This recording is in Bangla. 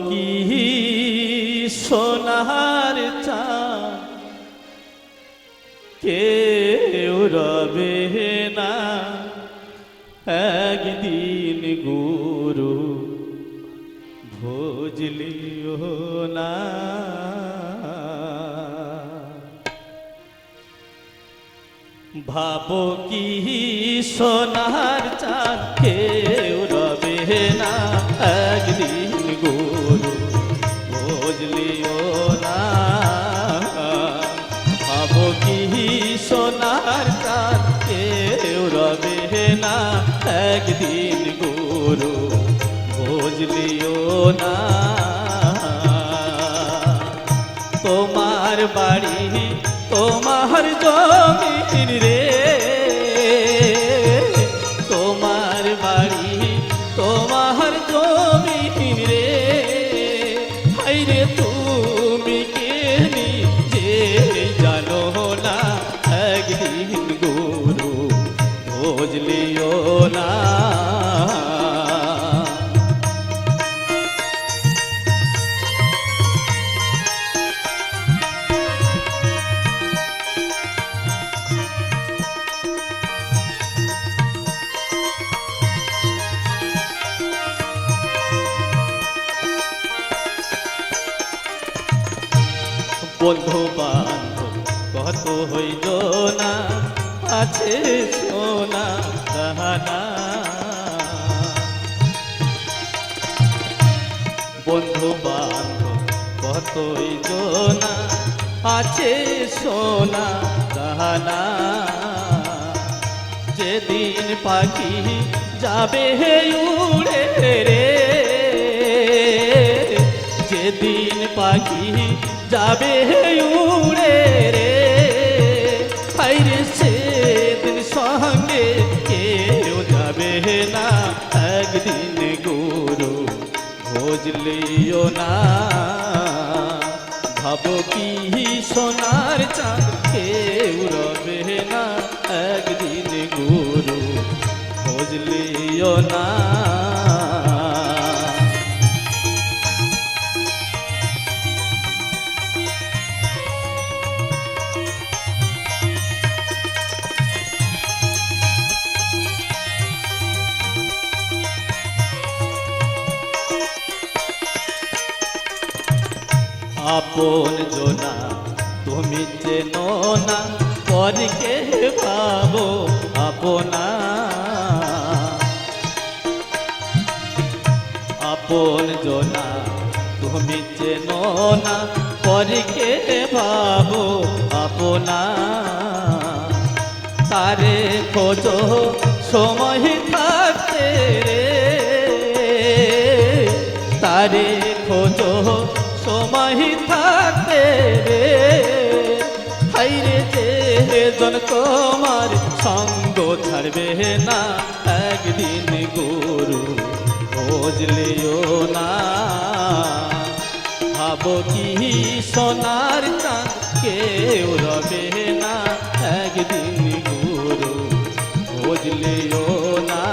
কি সোনার চাঁদ কেউ রবে না একদিন গুরু ভজলিও না। ভাবো কি সোনার চাঁদ কেউ রবে না একদিন গুরু ভজলিও না। ভাবো কি সোনার চাঁদ কেউ রবে না একদিন গুরু ভজলিও না। তোমার বাড়ি তোমার জমিন রে, তোমার বাড়ি তোমার জমিন রে, হাইরে তুমি কে নিজে জানো না একদিন গুরু ভজলিও না। বন্ধু বান্ধব কত হইল না আছে সোনা গহনা। বন্ধু বান্ধব কত হইল না আছে সোনা গহনা। যেদিন পাখি যাবে উড়ে রে, যেদিন পাখি যাবে উড়ে রে, হাইরে সেদিন সঙ্গে কেউ যাবে না একদিন গুরু ভজলিও না। ভাবো কি সোনার চাঁদ কেউ রবে না একদিন গুরু ভজলিও না। আপন জনা তুমি চেনো না পরকে ভাবো আপনা। আপন জনা তুমি চেনো না পরকে ভাবো আপনা। তারে খোঁজো সময় থাকতে রে, তারে খোঁজো সময় থাকতে রে, হাইরে যেজন তোমার সঙ্গ ছাড়বে না একদিন গুরু ভজলিও না। ভাবো কি সোনার চাঁদ কেউ রবে না একদিন গুরু ভজলিও না।